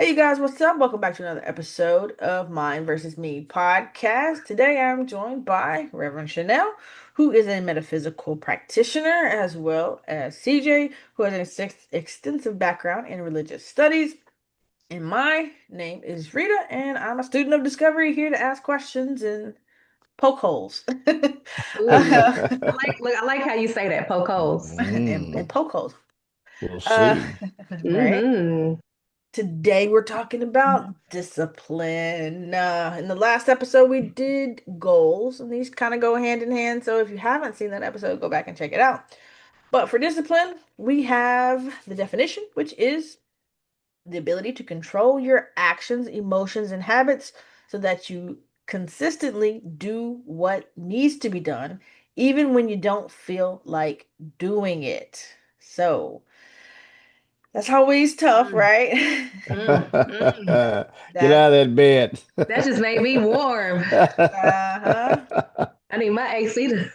Hey, you guys, what's up? Welcome back to another episode of Mine versus Me podcast. Today I'm joined by Reverend Chanel, who is a metaphysical practitioner, as well as CJ, who has an extensive background in religious studies. And my name is Rita, and I'm a student of discovery here to ask questions and poke holes. Ooh, uh, I like how you say that, poke holes. and Mm, poke holes. we'll Uh, see. right? Hmm. Today we're talking about discipline. In the last episode, we did goals, and these kind of go hand in hand. So if you haven't seen that episode, go back and check it out. But for discipline, we have the definition, which is the ability to control your actions, emotions, and habits so that you consistently do what needs to be done, even when you don't feel like doing it. So that's always tough, Mm, right? mm. Get That's out of that bed. That just made me warm. uh-huh. I need my AC to.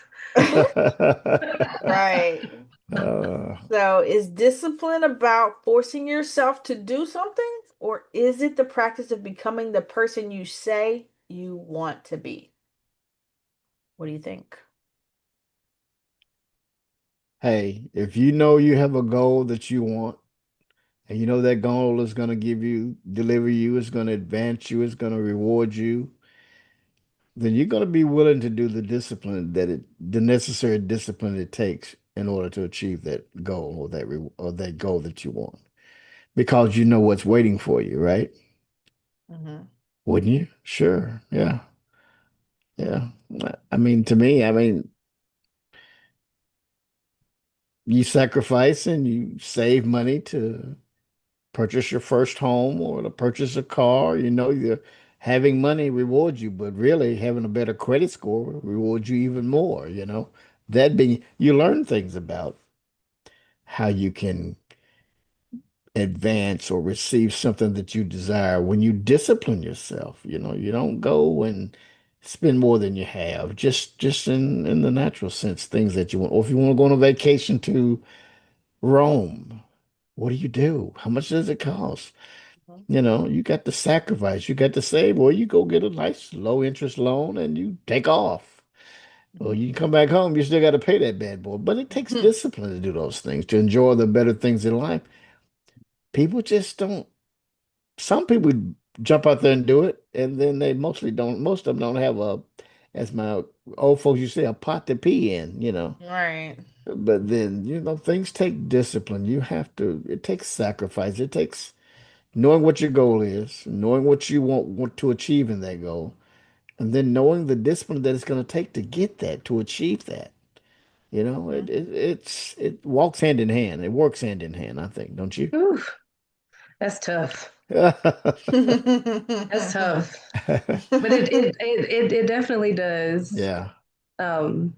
Right. Uh, So, is discipline about forcing yourself to do something, or is it the practice of becoming the person you say you want to be? What do you think? hey, if you know you have a goal that you want, and you know that goal is going to deliver you, it's going to advance you, it's going to reward you, then you're going to be willing to do the necessary discipline it takes in order to achieve that goal or that goal that you want, because you know what's waiting for you, right? Hmm. Wouldn't you? Sure. Yeah. Yeah. I mean, to me, you sacrifice and you save money to purchase your first home or to purchase a car. You know, you're having money rewards you, but really having a better credit score rewards you even more, you know. That being, you learn things about how you can advance or receive something that you desire when you discipline yourself. You know, you don't go and spend more than you have, just in the natural sense, things that you want. Or if you want to go on a vacation to Rome, what do you do? How much does it cost? You know, you got to sacrifice, you got to save, or you go get a nice low interest loan and you take off. Or Hmm. you come back home, you still got to pay that bad boy. But it takes discipline to do those things, to enjoy the better things in life. People just don't. Some people jump out there and do it, and then they mostly don't. Most of them don't have as my old folks used to say, a pot to pee in, you know. Right. But then, you know, things take discipline. It takes sacrifice. It takes knowing what your goal is, knowing what you want to achieve in that goal, and then knowing the discipline that it's going to take to get that, to achieve that. You know, it walks hand in hand. It works hand in hand, I think, don't you? Ooh, that's tough. That's tough. But it definitely does. Yeah, Um,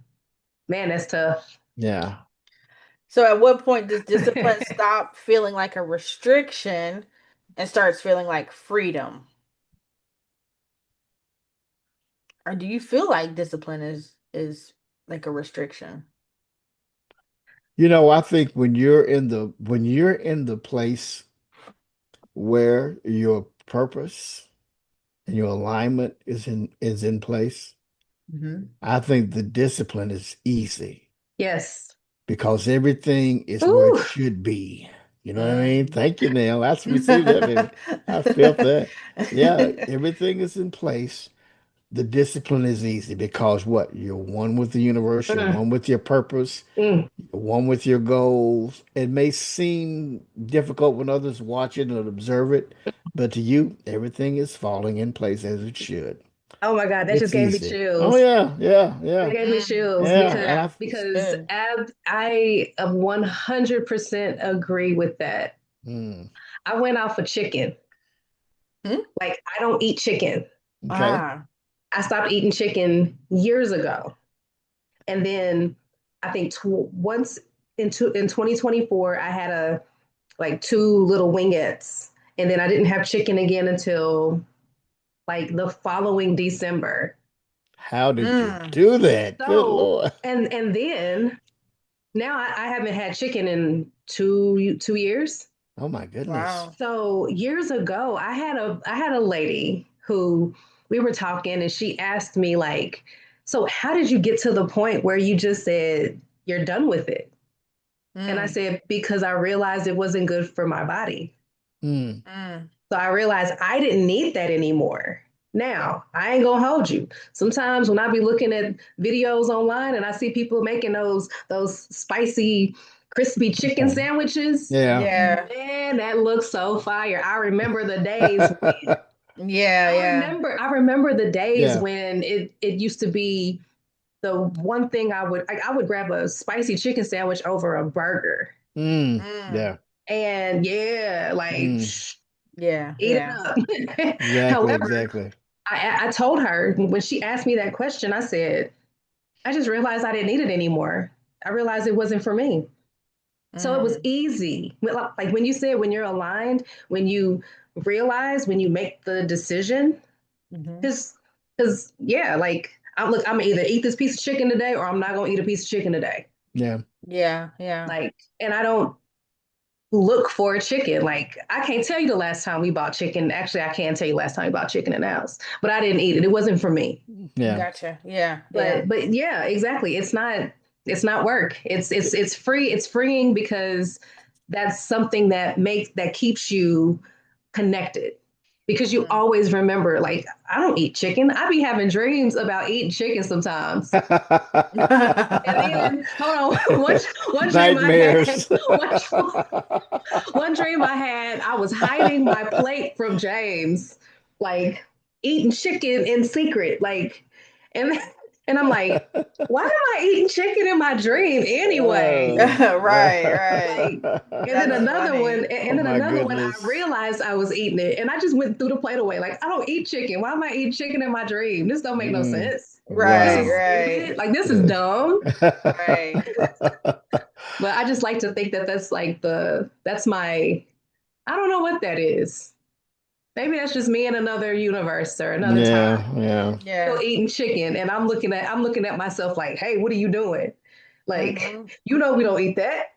man, that's tough. yeah. So, at what point does discipline stop feeling like a restriction and starts feeling like freedom? Or do you feel like discipline is like a restriction? You know, I think when you're in the place where your purpose and your alignment is in place, Hmm. I think the discipline is easy Yes. because everything is where it Ooh. should be. You know what I mean? Mm. Thank you, Neil. That's received that, baby. I felt that. Yeah, everything is in place. The discipline is easy because what? You're one with the universe, you're Mm, one with your purpose, mm. you're one with your goals. It may seem difficult when others watch it and observe it, but to you, everything is falling in place as it should. Oh my God, that just It's gave me easy. Oh chills. yeah, yeah, It yeah, gave me Mm. chills yeah. because And Yeah, I it's because good. I 100% agree with that. mm, I went off of chicken. Hmm? Like I don't eat chicken. okay. Ah. I stopped eating chicken years ago, and then I think once in 2024 I had a like two little wingettes, and then I didn't have chicken again until like the following December. How did you Mm. do that? Good So Lord. and then now I haven't had chicken in two years. Oh my goodness. Wow. So years ago, I had a lady who we were talking and she asked me like, so how did you get to the point where you just said you're done with it? And I Mm, said, because I realized it wasn't good for my body. Mm. mm, So I realized I didn't need that anymore. Now, I ain't gonna hold you. Sometimes when I be looking at videos online and I see people making those spicy, crispy chicken sandwiches, Yeah. yeah. man, that looks so fire. I remember the days when Yeah, I yeah. remember I remember the days Yeah. when it used to be the one thing I would grab a spicy chicken sandwich over a burger. Mm. Mm, Yeah. And yeah, like Mm. yeah, eat it yeah. up. Exactly. However, Exactly. I told her when she asked me that question, I said, I just realized I didn't need it anymore. I realized it wasn't for me. So it was Mm, easy. Like when you said, when you're aligned, when you realize, when you make the decision, hmm. because yeah, like I'm gonna either eat this piece of chicken today or I'm not gonna eat a piece of chicken today. Yeah. Yeah, yeah. Like, and I don't look for a chicken. Like, I can't tell you the last time we bought chicken. Actually, I can tell you last time we bought chicken in the house, but I didn't eat it. It wasn't for me. Yeah. Gotcha. Yeah, yeah. But yeah, exactly. It's not work. It's free. It's freeing because that's something that keeps you connected. Because you Mm. always remember, like, I don't eat chicken. I be having dreams about eating chicken sometimes. And then, hold on, one dream I had, Nightmares. one dream I had, I was hiding my plate from James, like eating chicken in secret, like, and and I'm like, why am I eating chicken in my dream anyway? Oh. Right, right. Like, and then That's another one, funny. Oh and then my another one, I goodness. realized I was eating it, and I just went through the plate away. Like, I don't eat chicken. Why am I eating chicken in my dream? This don't make no Mm. sense. This Right, Wow. is right, stupid. Like, this is Yeah. dumb. right. But I just like to think that that's my, I don't know what that is. Maybe that's just me in another universe or another time. Yeah, yeah. Still Yeah. eating chicken, and I'm looking at myself like, hey, what are you doing? Like, Hmm. we don't eat that.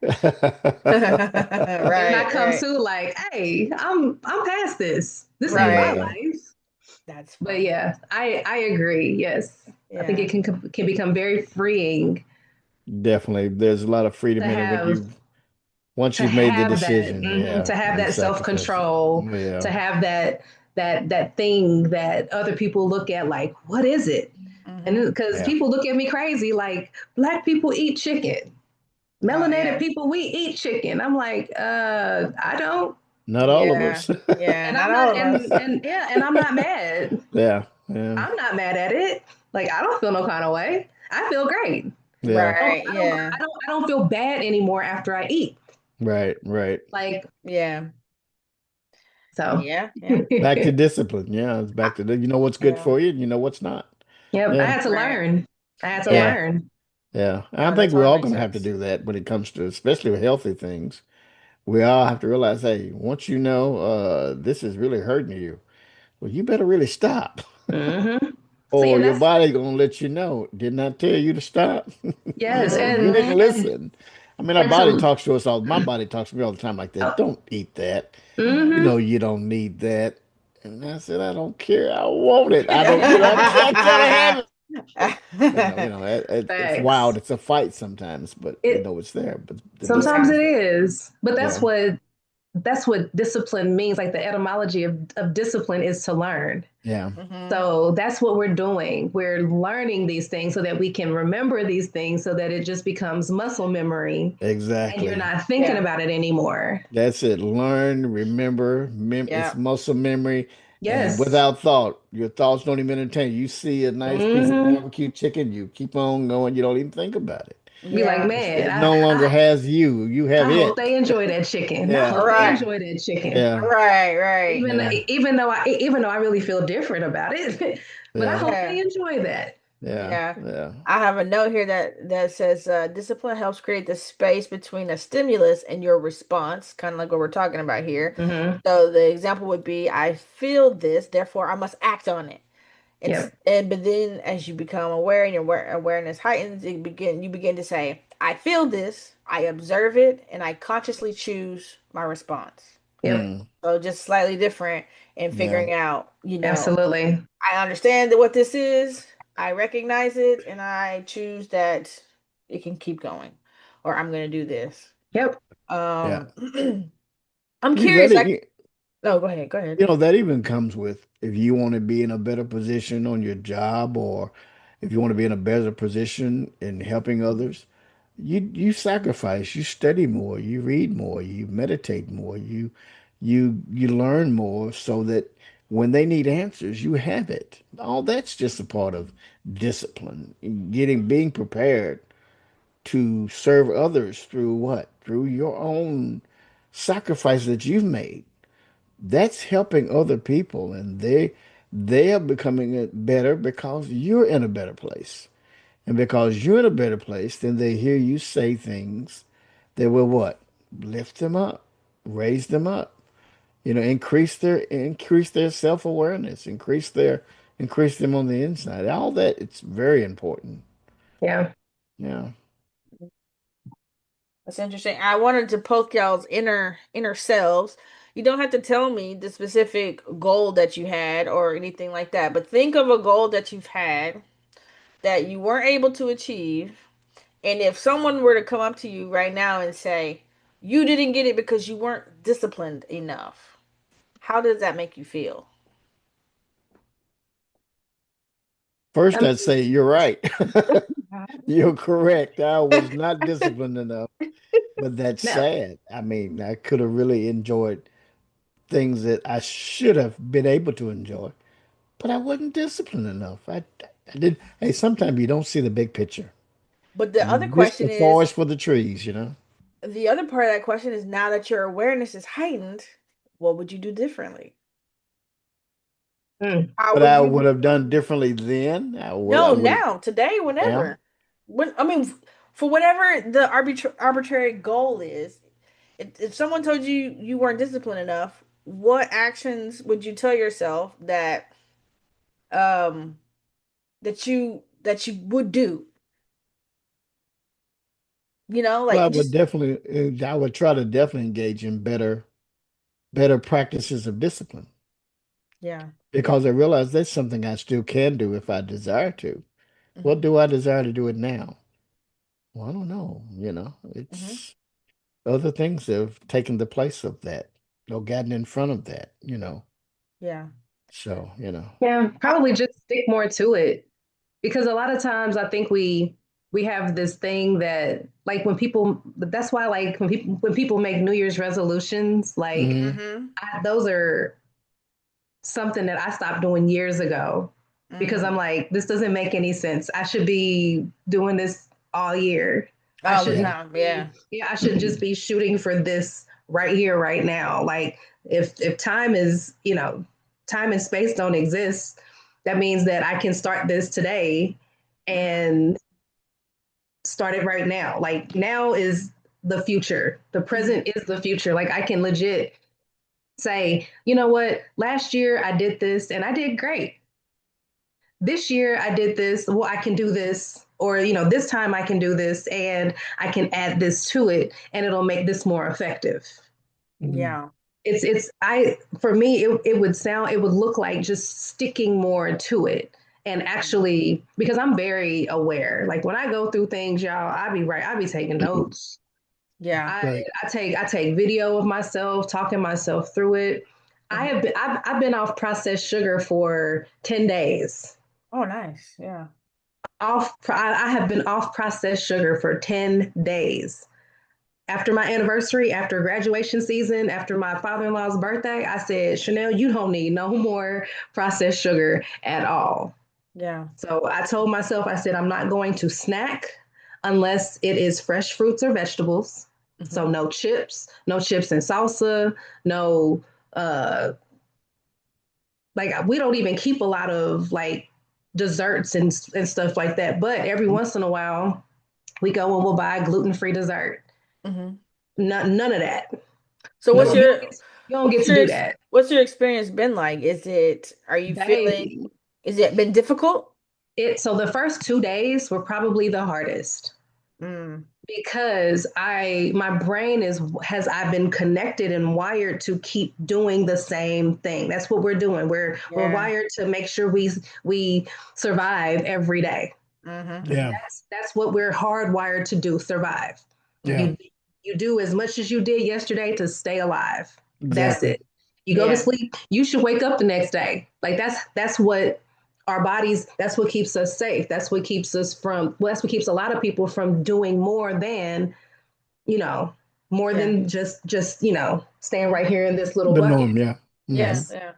And I Right, come right, to like, hey, I'm past this. This ain't my right. Yeah, life. That's But funny. yeah, I agree. Yes, I think it Yeah. can become very freeing definitely. There's a lot of to freedom in it when have you once to you've made the have that decision. Yeah, to have and that sacrifice it. self-control, Yeah. to have that thing that other people look at like, what is it? And Hmm. because Yeah. people look at me crazy, like, black people eat chicken, Oh, melanated yeah. people, we eat chicken. I'm like, I don't. Not all of Yeah. us. Yeah. And Not I'm not, all of us. and yeah, and I'm not mad. Yeah, yeah, I'm not mad at it. Like, I don't feel no kind of way. I feel great. yeah. Right. Yeah. I don't feel bad anymore after I eat. Right, right. Like, Yeah. so. Yeah. Yeah. Back to discipline. Yeah, it's back to you know what's good Yeah. for you, and you know what's not. Yep, I Yeah, had to Right. learn. I had to yeah, Yeah. learn. yeah. I No, that think we're totally all makes going to have to sense. do that when it comes to, especially with healthy things. We all have to realize, hey, once you know this is really hurting you, well, you better really stop. Hmm. See, Or and your that's, body gonna let you know, didn't I tell you to stop? yes, You Hmm. didn't listen. I mean, our and body to, talks to us all. My body talks to me all the time like that. oh, Don't eat that. You Hmm. know you don't need that. And I said, I don't care. I want it. I don't. You know, I gotta have it. It's wild. facts. It's a fight sometimes, but you It know it's there. But the Sometimes Yeah. discipline's it there. is, but Yeah, that's what discipline means. Like, the etymology of discipline is to learn. yeah, Hmm. So that's what we're doing. We're learning these things so that we can remember these things so that it just becomes muscle memory and you're exactly. not thinking Yeah. about it anymore. That's it. Learn, remember, it's Yeah. muscle memory, and Yes. without thought, your thoughts don't even entertain. You see a nice piece of Hmm. barbecue chicken, you keep on going. You don't even think about it. Be like, Yeah. man, It no longer has you. You have I hope it. they enjoy that chicken. I Yeah, hope they yeah, Right. enjoy that chicken. yeah, Right. Right. Even yeah, even though I really feel different about it, but I yeah, hope they Yeah. enjoy that. yeah, Yeah. yeah. I have a note here that says discipline helps create the space between a stimulus and your response, kind of like what we're talking about here. Hmm. So the example would be, I feel this, therefore I must act on it. Yep. But then as you become aware and your awareness heightens, you begin to say, I feel this, I observe it, and I consciously choose my response. Yep. Mm, So just slightly different in yeah. figuring out, Absolutely. I understand that what this is, I recognize it, and I choose that it can keep going, or I'm gonna do this. Yep. Yeah. Um, I'm You that curious. e- No, go ahead, go ahead. You know, that even comes with if you want to be in a better position on your job or if you want to be in a better position in helping others, you sacrifice, you study more, you read more, you meditate more, you learn more so that when they need answers, you have it. All that's just a part of discipline, being prepared to serve others through what? Through your own sacrifice that you've made. That's helping other people, and they are becoming it better because you're in a better place. And because you're in a better place, then they hear you say things that will what? Lift them up, raise them up, increase their self-awareness, increase them on the inside. All that it's very important. Yeah. Yeah. That's interesting. I wanted to poke y'all's inner selves. You don't have to tell me the specific goal that you had or anything like that, but think of a goal that you've had that you weren't able to achieve. And if someone were to come up to you right now and say, you didn't get it because you weren't disciplined enough, how does that make you feel? First, I I'd say you're right. mean, You're correct. I was not disciplined enough, but that's now, sad. I mean, I could have really enjoyed things that I should have been able to enjoy, but I wasn't disciplined enough. I did. Hey, sometimes you don't see the big picture. But the You other miss the question is, forest for the trees. the other part of that question is now that your awareness is heightened, what would you do differently? mm, How What would I you would have be? done differently then, I No, would have now, today, now. whenever. When I mean, for whatever the arbitrary goal is, if someone told you you weren't disciplined enough, what actions would you tell yourself um that you would do? Well, Like just I would try to definitely engage in better practices of discipline yeah. because I realize that's something I still can do if I desire to. What Hmm. do I desire to do it now? Well, I don't know. Hmm. It's other things have taken the place of that or gotten in front of that. Yeah. So. yeah, I, probably just stick more to it because a lot of times I think we have this thing that like when people that's why like when people make New Year's resolutions, like Hmm. hmm those are something that I stopped doing years ago because I'm mm. like, this doesn't make any sense. I should be doing this all year. I All the shouldn't Yeah. time. Yeah. be, yeah, I should just be shooting for this right here, right now. Like if time is, time and space don't exist, that means that I can start this today Hmm. and start it right now. Like now is the future. The Hmm. present is the future. Like I can legit say, you know what, last year I did this and I did great. This year I did this. Well, I can do this. Or, this time I can do this and I can add this to it and it'll make this more effective. Mhm. Yeah. For me, it would look like just sticking more to it. And actually, because I'm very aware, like when I go through things, y'all, I be taking notes. Yeah. I Right. I take video of myself talking myself through it. Hmm. I've been off processed sugar for 10 days. Oh, nice. Yeah. I have been off processed sugar for 10 days. After my anniversary, after graduation season, after my father-in-law's birthday, I said, Chanel, you don't need no more processed sugar at all. Yeah. So I told myself, I said, I'm not going to snack unless it is fresh fruits or vegetables. So Hmm. no chips and salsa, no uh like we don't even keep a lot of like desserts and stuff like that. But every once in a while we go and we'll buy gluten-free dessert. Hmm. None of that. So No, what's No. you don't get what's to your do ex- that. what's your experience been like? Are you feeling, Baby. is it been difficult? So the first 2 days were probably the hardest Mm. because my brain has I've been connected and wired to keep doing the same thing. That's what we're doing. We're Yeah. wired to make sure we survive every day. Mm-hmm. Yeah. That's what we're hardwired to do, survive. Yeah. You you do as much as you did yesterday to stay alive. That's Exactly. it. You go to Yeah. sleep, you should wake up the next day. Like that's what our bodies, that's what keeps us safe. That's what keeps us from, well, that's what keeps a lot of people from doing you know, more Yeah. than just staying right here in this little The bucket. norm. Yeah. Hmm. Yeah. Yes. Yeah.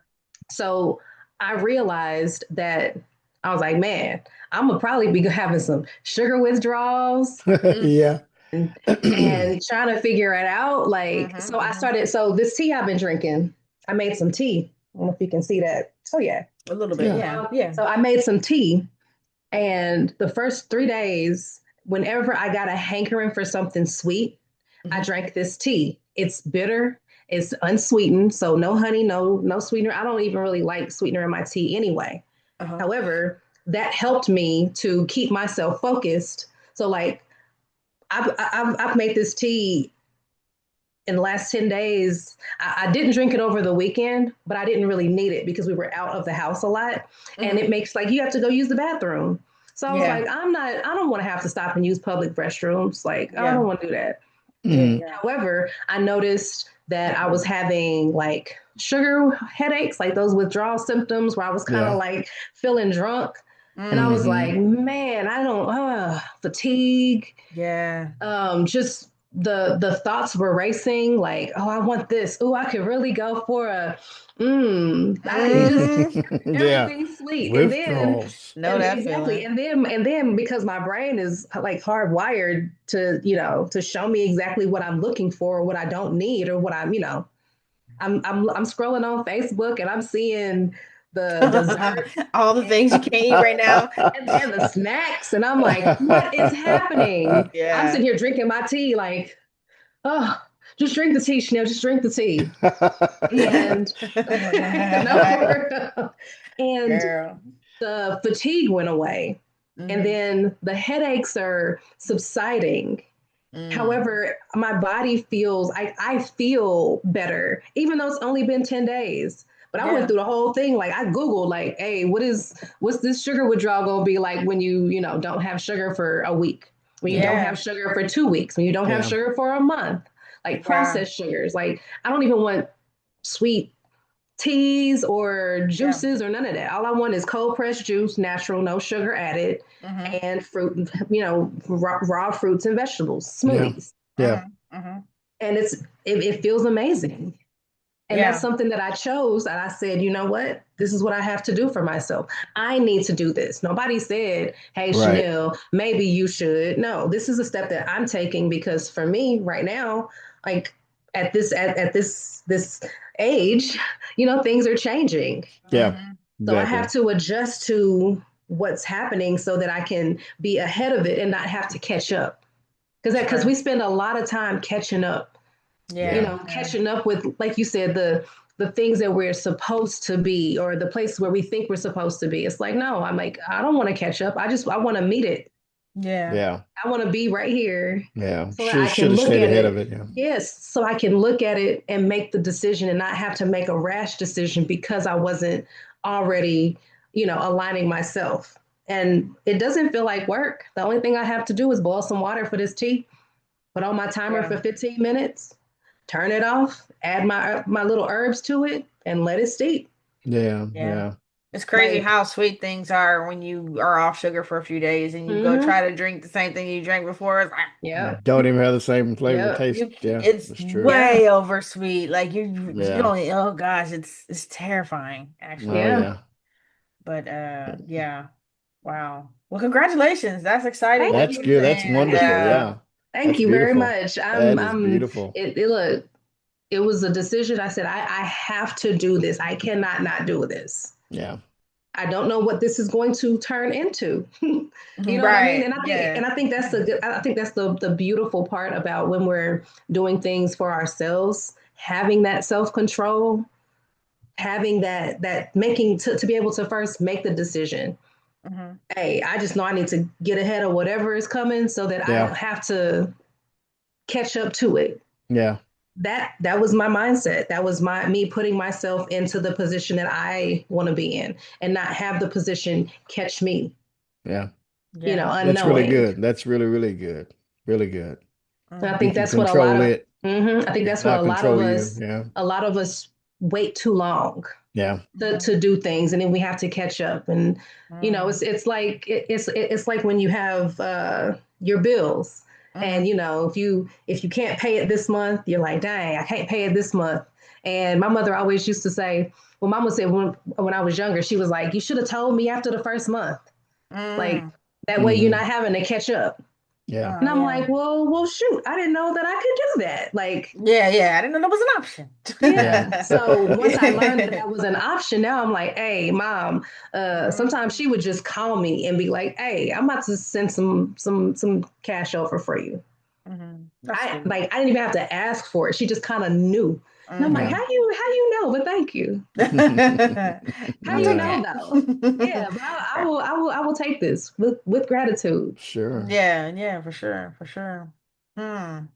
So I realized that I was like, man, I'm gonna probably be having some sugar withdrawals Mm-hmm. Yeah. and trying to figure it out. Like, so I Mm-hmm. started, so this tea I've been drinking, I made some tea. I don't know if you can see that. So yeah. A little bit. Yeah. Yeah. Yeah. So I made some tea. And the first 3 days, whenever I got a hankering for something sweet, I Mm-hmm. drank this tea. It's bitter, it's unsweetened, so no honey, no sweetener. I don't even really like sweetener in my tea anyway. Uh-huh. However, that helped me to keep myself focused. So like I've made this tea in the last 10 days. I didn't drink it over the weekend, but I didn't really need it because we were out of the house a lot. And Mm-hmm. it makes like you have to go use the bathroom. So I was Yeah. like, I don't want to have to stop and use public restrooms. Like, I Yeah. don't want to do that. Yeah. Hmm. Yeah. However, I noticed that I was having like sugar headaches, like those withdrawal symptoms where I was kind of Yeah. like feeling drunk. And I was Mm-hmm. Hmm. like, man, I don't, fatigue, Yeah. just the thoughts were racing like, oh, I want this, oh, I could really go for a I could just Mm-hmm. Yeah. everything sweet. And then Withdrawals. Know that exactly, feeling. and then because my brain is like hardwired to to show me exactly what I'm looking for or what I don't need or what I'm scrolling on Facebook and I'm seeing the dessert All the things you can't eat right now. and the snacks. And I'm like, what is happening? I'm Yeah. sitting here drinking my tea, like, oh, just drink the tea, Chanel, just drink the tea. And no, for real. And Girl. the fatigue went away. And Mm-hmm. then the headaches are subsiding. Mm. However, my body feels, I feel better, even though it's only been 10 days. But I went Yeah. through the whole thing. Like I Googled, like, hey, what's this sugar withdrawal gonna be like when you don't have sugar for a week, when you don't Yeah. have sugar for 2 weeks, when you don't have Yeah. sugar for a month, like Yeah. processed sugars. Like I don't even want sweet teas or Yeah. juices or none of that. All I want is cold pressed juice, natural, no sugar added, Mm-hmm. and fruit, raw fruits and vegetables, Yeah. smoothies. Yeah. Mm-hmm. Mm-hmm. And it feels amazing. And that's Yeah. something that I chose. And I said, you know what? This is what I have to do for myself. I need to do this. Nobody said, hey, Right. Chanel, maybe you should. No, this is a step that I'm taking because for me right now, like at this age, things are changing. Yeah. Mm-hmm. So I have Exactly. to adjust to what's happening so that I can be ahead of it and not have to catch up. Because Sure. we spend a lot of time catching up, Yeah. Yeah. catching up with, like you said, the things that we're supposed to be or the places where we think we're supposed to be. It's like, no, I'm like, I don't want to catch up. I want to meet it. Yeah. Yeah. I want to be right here Yeah. so that I Should can have look stayed at ahead of it. it. Yeah. Yes, so I can look at it and make the decision and not have to make a rash decision because I wasn't already, aligning myself. And it doesn't feel like work. The only thing I have to do is boil some water for this tea, put on my timer Yeah. for 15 minutes, turn it off, add my little herbs to it, and let it steep. Yeah. Yeah. Yeah. It's crazy Like, how sweet things are when you are off sugar for a few days and you go mm-hmm. try to drink the same thing you drank before. It's like, Yep. Don't even have the same flavor or Yep. taste. Yeah. it's That's true. Yeah. way over sweet. Like you Yeah. don't, oh gosh, it's terrifying Oh actually. Yeah. yeah. But yeah. Wow. Well, congratulations. That's exciting Thank That's you. good. That's news. And wonderful. Yeah. Thank That's you very beautiful. much. That is beautiful. Look, it was a decision. I said, I have to do this. I cannot not do this. Yeah. I don't know what this is going to turn into. You know what I mean? right. And Yeah. I think that's I think that's the beautiful part about when we're doing things for ourselves, having that self-control, having that making to be able to first make the decision. Hmm. Hey, I just know I need to get ahead of whatever is coming so that I Yeah. don't have to catch up to it. Yeah. That was my mindset. That was my me putting myself into the position that I want to be in and not have the position catch me, Yeah. Yeah. That's really unknowing. good. That's really, really good. Really good. And I You think Hmm. can that's what a lot control of it. I think It's that's what not control you. Yeah. a lot of us wait too long Yeah. Hmm. to do things, and then we have to catch up. And Hmm. it's like when you have your bills, and Hmm. if you can't pay it this month, you're like, dang, I can't pay it this month. And my mother always used to say, well, mama said when I was younger, she was like, you should have told me after the first month, like Hmm. that way you're Hmm. not having to catch up. Yeah. And Oh, I'm yeah. like, well, shoot, I didn't know that I could do that. Like, Yeah, yeah. I didn't know that was an option. Yeah. yeah. So once I learned that Yeah. that was an option, now I'm like, hey, mom. Mhm. Sometimes she would just call me and be like, hey, I'm about to send some cash over for you. Mhm. That's I sweet. like I didn't even have to ask for it. She just kind of knew. And I'm like, Yeah. Mhm. how you know? But thank you. How I'll you take Yeah. know that. though? Yeah, but I will take this with gratitude. Sure. Yeah, yeah, for sure, for sure. Hmm.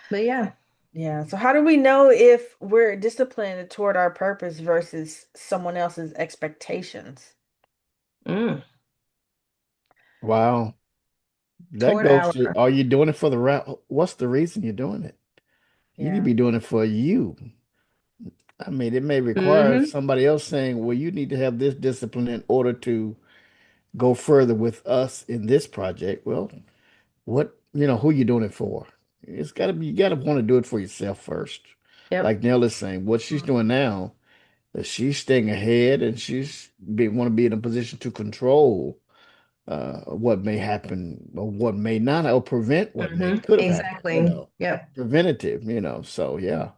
But yeah. Yeah. So how do we know if we're disciplined toward our purpose versus someone else's expectations? Mm. Wow. That Toward goes our to, are you doing it for the right? What's the reason you're doing it? You need to Yeah. be doing it for you. I mean, it may require mm-hmm. somebody else saying, well, you need to have this discipline in order to go further with us in this project. Well, who you doing it for? It's got to be, you got to want to do it for yourself first. Yep. Like Nell is saying, what she's doing now, is she's staying ahead and want to be in a position to control what may happen or what may not, or prevent what may could have happened, Exactly. Yep. preventative, so yeah,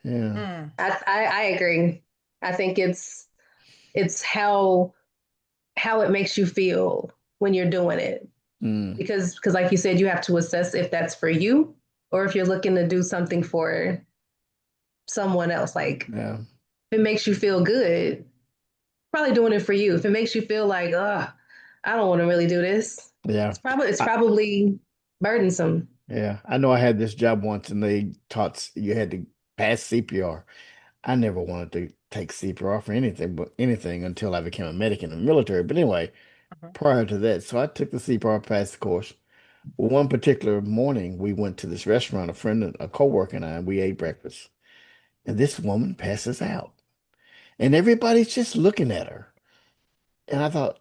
yeah. Mm. I agree. I think it's how it makes you feel when you're doing it. Mm, Because like you said, you have to assess if that's for you or if you're looking to do something for someone else. Like yeah, if it makes you feel good, probably doing it for you. If it makes you feel like, I don't want to really do this, yeah. it's probably burdensome. Yeah, I know I had this job once and they taught you had to pass CPR. I never wanted to take CPR for anything but anything until I became a medic in the military. But anyway, Mhm. prior to that, so I took the CPR pass course. One particular morning, we went to this restaurant, a friend, a coworker and I, and we ate breakfast. And this woman passes out. And everybody's just looking at her. And I thought,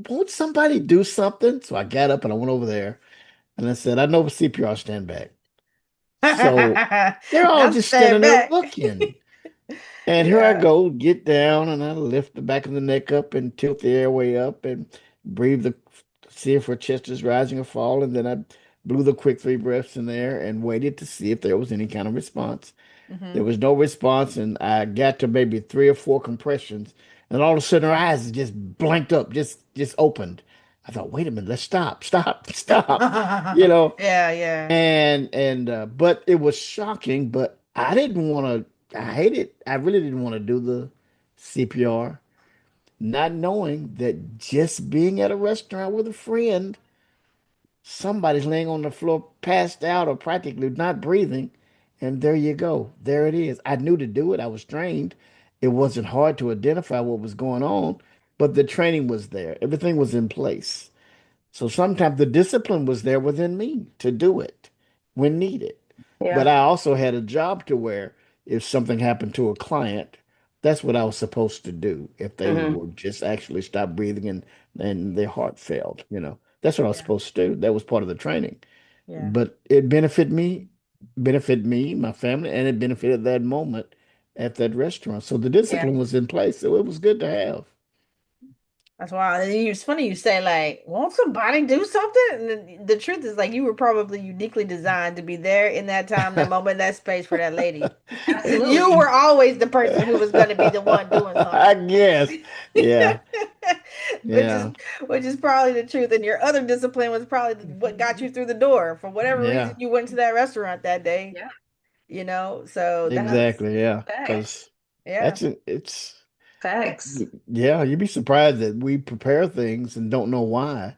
won't somebody do something? So I got up and I went over there and I said, I know CPR, stand back. So they're all Not just standing stand there back. looking. And here I Yeah. go, get down, and I lift the back of the neck up and tilt the airway up and breathe see if her chest is rising or falling. Then I blew the quick 3 breaths in there and waited to see if there was any kind of response. There Hmm. was no response, and I got to maybe 3 or 4 compressions, and all of a sudden her eyes just blanked up, just opened. I thought, wait a minute, let's stop, stop, stop, you know. Yeah, yeah. And but it was shocking, but I didn't want to. I hate it. I really didn't want to do the CPR, not knowing that just being at a restaurant with a friend, somebody's laying on the floor, passed out or practically not breathing, and there you go. There it is. I knew to do it. I was trained. It wasn't hard to identify what was going on, but the training was there. Everything was in place. So sometimes the discipline was there within me to do it when needed. But Yeah. I also had a job to where if something happened to a client, that's what I was supposed to do. If they Hmm. were just actually stopped breathing and their heart failed, that's what I was Yeah, supposed to do. That was part of the training. yeah, But it benefited me, my family, and it benefited that moment at that restaurant. So the Yeah. discipline was in place. So it was good to have. that's why it's funny you say like, won't somebody do something? And the truth is like you were probably uniquely designed to be there in that time, that moment, that space for that lady. You Absolutely. were always the person who was going to be the one doing I something. guess. Yeah. Which is Yeah. which is probably the truth. And your other discipline was probably what got you through the door. For whatever reason Yeah. you went to that restaurant that day, Yeah. So that's Exactly. Yeah. Facts. Because yeah. it's, Facts. yeah, you'd be surprised that we prepare things and don't know why,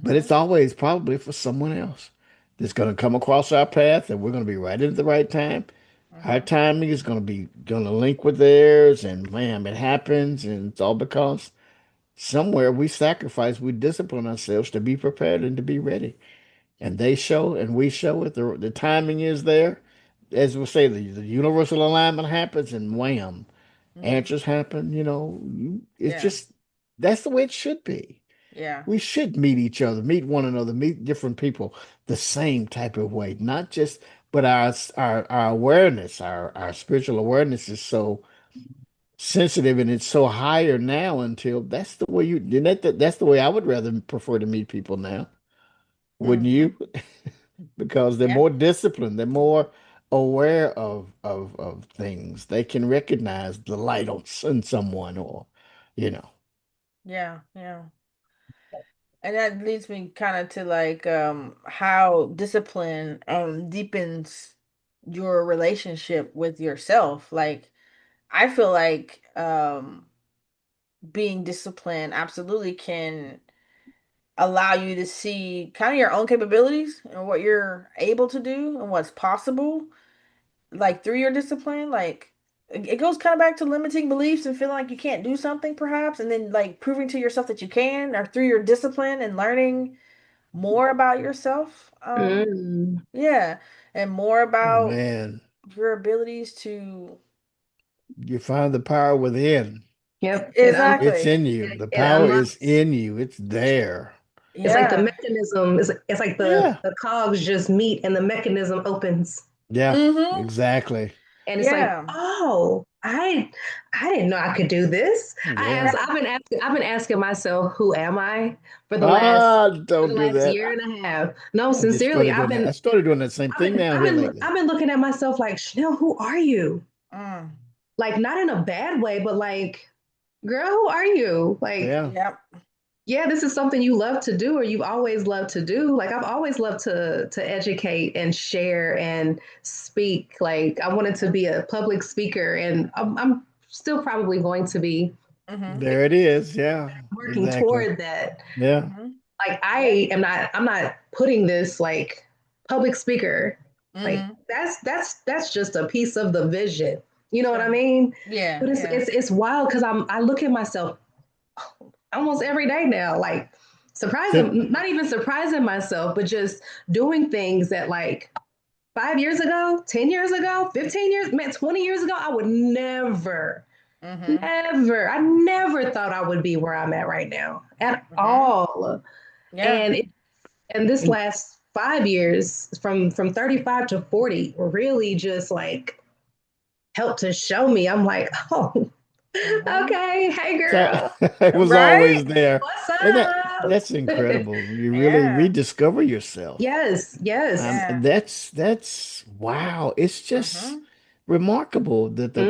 but it's Hmm. always probably for someone else. that's going to come across our path, and we're going to be right at the right time. Our Mm-hmm. timing is going to link with theirs, and bam, it happens, and it's all because somewhere we sacrifice, we discipline ourselves to be prepared and to be ready. And they show, and we show it. The timing is there. As we say, the universal alignment happens, and wham, Mm-hmm. answers happen. It's Yeah. just that's the way it should be. Yeah. We should meet each other, meet one another, meet different people the same type of way, not just, but our awareness, our spiritual awareness is so sensitive and it's so higher now until that's the way that's the way I would rather prefer to meet people now. Wouldn't Mm-hmm. you? Because they're Yeah. more disciplined, they're more aware of things. They can recognize the light in someone or, you know. Yeah. Yeah. And that leads me kind of to like how discipline deepens your relationship with yourself. Like I feel like being disciplined absolutely can allow you to see kind of your own capabilities and what you're able to do and what's possible like through your discipline. Like it goes kind of back to limiting beliefs and feeling like you can't do something perhaps, and then like proving to yourself that you can, or through your discipline and learning more about yourself. Mm. Yeah, and more Oh about man, your abilities to you find the power within. Yep. It's exactly. in you. The It power is unlocks. in you. It's there. It's like the Yeah. mechanism. It's like Yeah. the cogs just meet and the mechanism opens. Yeah, Mm-hmm. exactly. And it's like, Yeah. oh, I didn't know I could do this. Yeah. I've been asking myself, who am I Ah, for don't the do last that. year and a half? No, I just sincerely, started doing that. I started doing that same thing now here lately. I've been looking at myself like, Chanel, who are you? Mm. Like not in a bad way, but like, girl, who are you? Like, Yeah. Yep. yeah, this is something you love to do or you've always loved to do. Like I've always loved to educate and share and speak. Like I wanted to Mm-hmm. be a public speaker and I'm still probably going to be Mm-hmm. There it is. Yeah, working exactly. toward that. Yeah. Mm-hmm. Like Yeah. I'm not putting this like public speaker. Like Mm-hmm. that's just a piece of the vision. You know what I Sure. mean? Yeah. But Yeah. it's wild because I look at myself almost every day now, like So, surprising, not even surprising myself, but just doing things that like 5 years ago, 10 years ago, 15 years, man, 20 years ago, I would Mm-hmm. I never thought I would be where I'm at right now at Mm-hmm. all. Yeah. And and this and last 5 years from 35 to 40 really just like helped to show me. I'm like, oh, Mm-hmm. okay, hey so girl, it was Right? always there. what's And up? that's incredible. You really Yeah. rediscover yourself. Yes, yes. Yeah. That's wow. It's just Mm-hmm. remarkable that the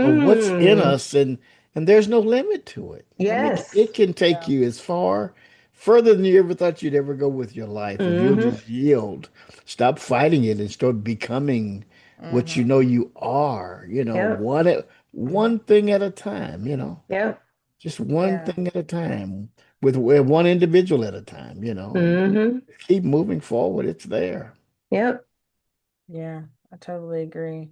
of what's in Hmm. us, and there's no limit to it. I mean, Yes. it can take Yeah. you as far further than you ever thought you'd ever go with your life if you'll Hmm. just yield, stop fighting it, and start becoming what you Mm-hmm. know you are. Yep. One thing at a time. Yep. Just one Yeah. thing at a time, with one individual at a time. And Hmm. keep moving forward. It's there. Yep. Yeah. I totally agree.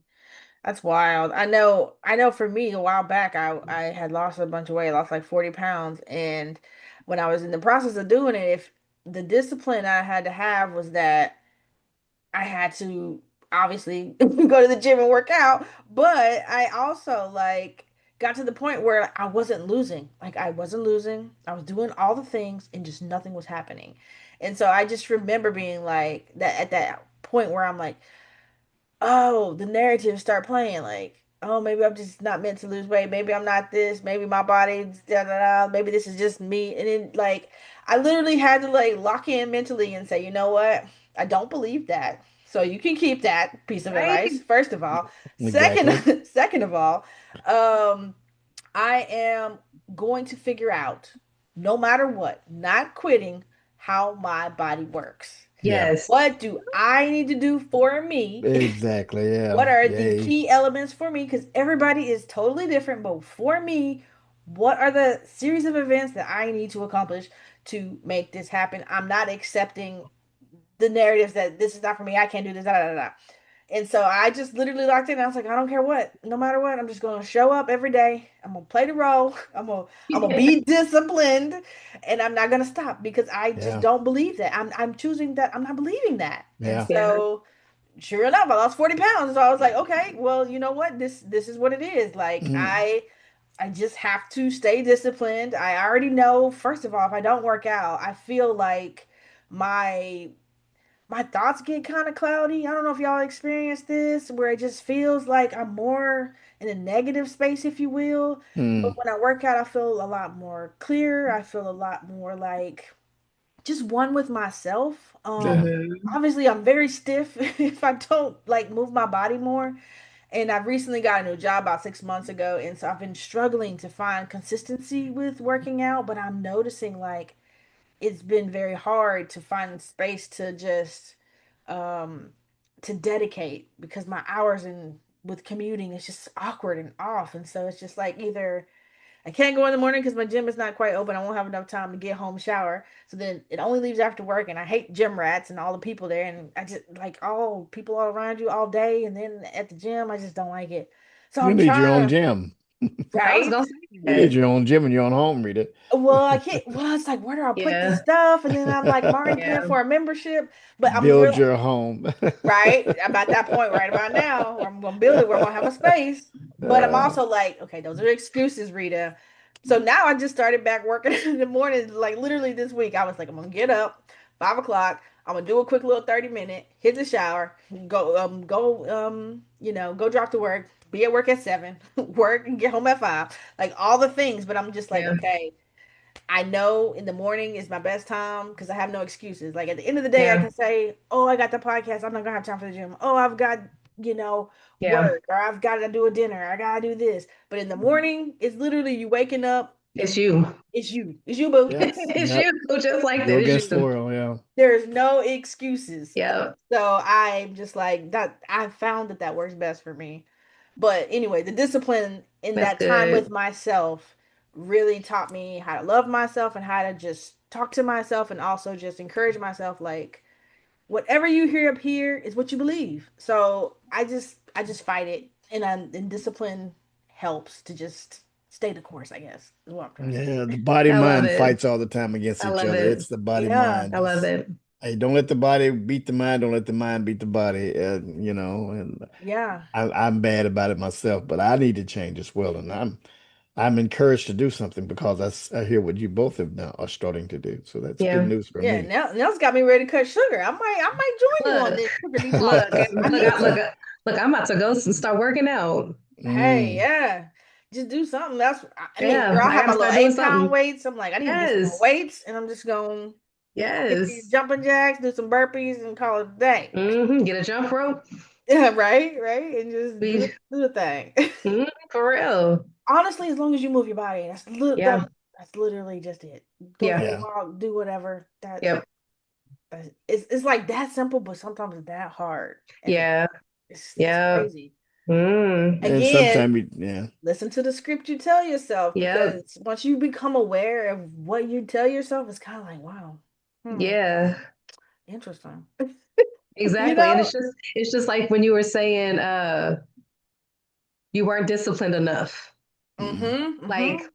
That's wild. I know for me a while back I had lost a bunch of weight, lost like 40 pounds. And when I was in the process of doing it, if the discipline I had to have was that I had to obviously go to the gym and work out, but I also like got to the point where I wasn't losing. Like I wasn't losing. I was doing all the things and just nothing was happening. And so I just remember being like that at that point where I'm like, oh, the narratives start playing like, oh, maybe I'm just not meant to lose weight. Maybe I'm not this. Maybe my body, da, da, da. Maybe this is just me. And then like, I literally had to like lock in mentally and say, you know what? I don't believe that. So you can keep that piece of advice, Right. first of all. Exactly. Second of all, um, I am going to figure out, no matter what, not quitting, how my body works. Yeah. Yes. What do I need to do for me? Exactly. Yeah. What are the Yay. key elements for me? Because everybody is totally different, but for me, what are the series of events that I need to accomplish to make this happen? I'm not accepting the narratives that this is not for me, I can't do this, da da da da. And so I just literally locked in. I was like, I don't care what, no matter what, I'm just gonna show up every day. I'm gonna play the role. I'm gonna be disciplined, and I'm not gonna stop because I just Yeah. don't believe that. I'm choosing that. I'm not believing that. And Yeah. Yeah. so sure enough, I lost 40 pounds. So I was like, okay, well, you know what? This is what it is. Like Mhm. I just have to stay disciplined. I already know, first of all, if I don't work out, I feel like my my thoughts get kind of cloudy. I don't know if y'all experience this, where it just feels like I'm more in a negative space, if you will. But Mm. when I work out, I feel a lot more clear. I feel a lot more like just one with myself. Yeah. Hmm. Obviously, I'm very stiff if I don't like move my body more. And I've recently got a new job about 6 months ago, and so I've been struggling to find consistency with working out. But I'm noticing like it's been very hard to find space to just um to dedicate because my hours in with commuting is just awkward and off. And so it's just like either I can't go in the morning because my gym is not quite open. I won't have enough time to get home, shower. So then it only leaves after work, and I hate gym rats and all the people there. And I just like all people all around you all day, and then at the gym, I just don't like it. So You I'm need your own trying to, gym. I was right? gonna say You need that. your own gym in your own home, Rita. Well, I can't. Well, it's like where do I put this Yeah. stuff? And then I'm like, I'm already paying Yeah. for a membership, but I'm Build real. your home. Right about that point right about now where I'm gonna build it where I'm gonna have a space, but I'm Uh, also like, okay, those are excuses, Rita. So now I just started back working in the morning, like literally this week. I was like, I'm gonna get up 5 o'clock, I'm gonna do a quick little 30 minute, hit the shower, go drop to work, be at work at 7, work and get home at 5, like all the things. But I'm just like, Yeah. okay, I know in the morning is my best time because I have no excuses. Like at the end of the day, I Yeah. can say, "Oh, I got the podcast. I'm not gonna have time for the gym. Oh, I've got you know Yeah. work, or I've got to do a dinner. I gotta do this." But in the morning, it's literally you waking up It's and you. it's you, boo. yep. It's Yep. you. Just like Go that. It's against the you. world. Yeah. There's no excuses. Yeah. So I'm just like that. I found that that works best for me. But anyway, the discipline in That's that time with good. myself really taught me how to love myself and how to just talk to myself and also just encourage myself. Like whatever you hear up here is what you believe. So I just fight it, and discipline helps to just stay the course. I guess is what I'm trying to say. Yeah. The body I love mind it. fights all the time against I each love other. it. It's the body Yeah, mind. I love Just it. hey, don't let the body beat the mind. Don't let the mind beat the body. And yeah. I'm bad about it myself, but I need to change as well. And I'm encouraged to do something because I hear what you both have now are starting to do. So that's good Yeah. news for Yeah, me. now Nell's got me ready to cut sugar. I might join you on Look, this sugar look, detox. I look, need look, to. look, I'm about to go and start working out. Hey, Mm, yeah. Just do something. I mean, girl, Yeah, I I have my gotta little start doing 8 pound something. weights. I'm like, I need to get some more Yes. weights, and I'm just going to hit these Yes. jumping jacks, do some burpees, and call it a day. Get a jump rope. Yeah, right, right, and just do We, do the thing. for real. Honestly, as long as you move your body, Yeah. that's literally just it. Go for Yeah. a yeah. walk, do whatever. Yep. It's like that simple, but sometimes it's that hard, and Yeah. it's Yeah. crazy. Mm. And Again, sometimes yeah. listen to the script you tell yourself Yep. because once you become aware of what you tell yourself, it's kind of like, wow, Yeah. interesting. You Exactly. And know? it's just like when you were saying you weren't disciplined enough. Mm, Mm-hmm. Like Mm-hmm.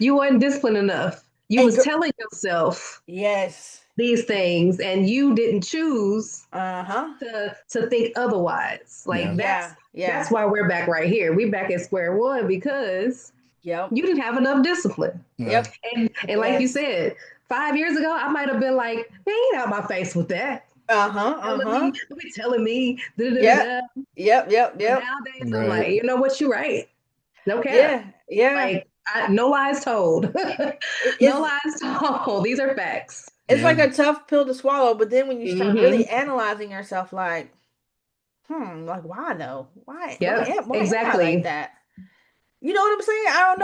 you weren't disciplined enough. You And was telling yourself yes. these things and you didn't choose Uh-huh. to think otherwise. Like yeah. Yeah. that's Yeah. why we're back right here. We're back at square one because Yep. you didn't have enough discipline. Yeah. Yep. And like you Yes. said, 5 years ago, I might have been like, man, ain't out my face with that. Uh-huh. Uh-huh. Don't be telling me, da, da, da, Yep. da. Yep. Yep. But Yep. nowadays, I'm Right. like, you know what? You're right. No cap. Yeah. Yeah. Like, no lies told. It- No it's lies told. These are facts. it's like Yeah. a tough pill to swallow, but then when you start really Hmm. analyzing yourself, like, like why though? Yep. Why am I like Exactly. that? You know what I'm saying? I don't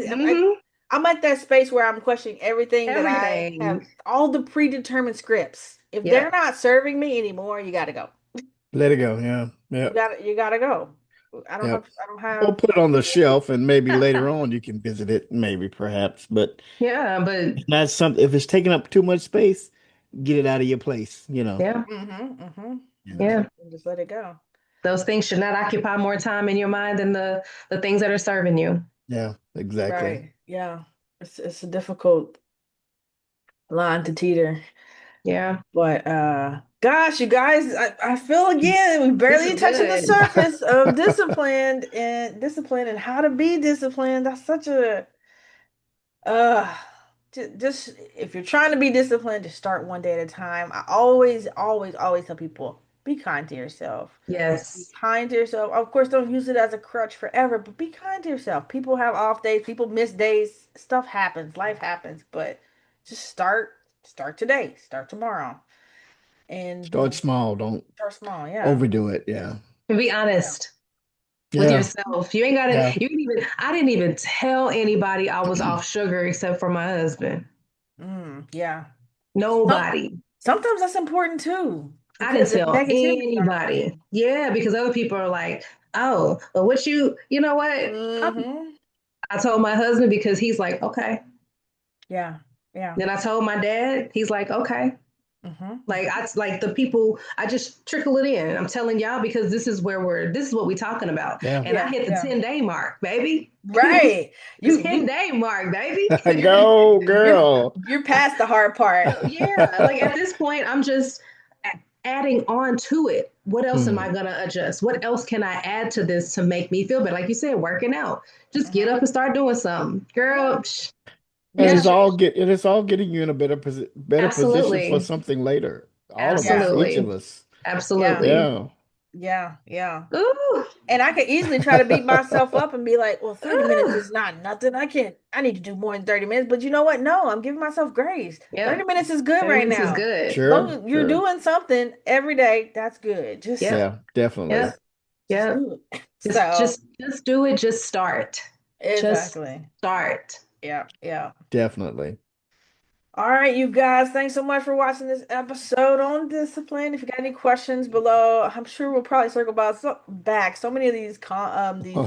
Yeah. know. Hmm. I'm at that space where I'm questioning everything that I have, Everything. all the predetermined scripts. If they're Yep. not serving me anymore, you got to go. Let it go. Yeah. Yep. You got to go. Yep. I don't Or have. put it on the shelf and maybe later on you can visit it, maybe perhaps. But Yeah, but it's not something if it's taking up too much space, get it out of your place, you know. Yeah. Mm-hmm. Mm-hmm. Yeah. Yeah. Just let it go. Those things should not occupy more time in your mind than the things that are serving you. Yeah, exactly. Right. Yeah. It's a difficult line to teeter. Yeah. But gosh, you guys, I feel again we This barely is touching the good. surface of discipline and how to be disciplined. That's such a uh just if you're trying to be disciplined, just start one day at a time. I always tell people be kind to yourself. Be Yes. kind to yourself. Of course, don't use it as a crutch forever, but be kind to yourself. People have off days, people miss days, stuff happens, life happens, but just start today, start tomorrow. And Start small, don't start small, yeah. overdo it. Yeah. And be Yeah. honest with Yeah. yourself. You ain't gotta, Yeah. you didn't even, I didn't even tell anybody I was off sugar except for my husband. Yeah. Some, Nobody. sometimes that's important too, I didn't because if tell negativity starts anybody. in. Yeah, because other people are like, oh, but what you know what? Mm-hmm. I told my husband because he's like, okay. Yeah. Yeah. Then I told my dad, he's like, okay. Like Mm-hmm. I like the people, I just trickle it in. I'm telling y'all because this is what we're talking about. Yeah. And I Yeah. hit the Yeah. 10-day mark, baby. Right. The You you 10-day mark, baby. Go, you're girl. you're past the hard part. So yeah, like at this point, I'm just adding on to it. What else am I Hmm. gonna adjust? What else can I add to this to make me feel better? Like you said, working out. Just get up Mm-hmm. and start doing something, Yeah. girl. And Yeah. it is all getting you in a better position for Absolutely, something later. All of Yeah. us, each absolutely, of us. Yeah. absolutely. Yeah. Yeah. Yeah. Ooh, And I could easily try to beat myself up and be like, well, 30 minutes ooh. is not nothing. I need to do more than 30 minutes. But you know what? No, I'm giving myself grace. 30 Yep, minutes is good 30 right minutes is now. good. As long Sure, as you're sure. doing something every day, that's good. Just Yep, Yeah, definitely. yep, just yep. do it. Just So just just do it. Just start. Just exactly. start. Yeah, yeah. Definitely. All right, you guys, thanks so much for watching this episode on discipline. If you got any questions below, I'm sure we'll probably circle back. So many of Oh these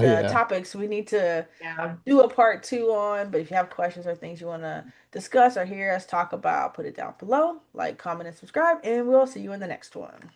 yeah. topics we need to Yeah. do a part two on. But if you have questions or things you want to discuss or hear us talk about, put it down below. Like, comment, and subscribe, and we'll see you in the next one.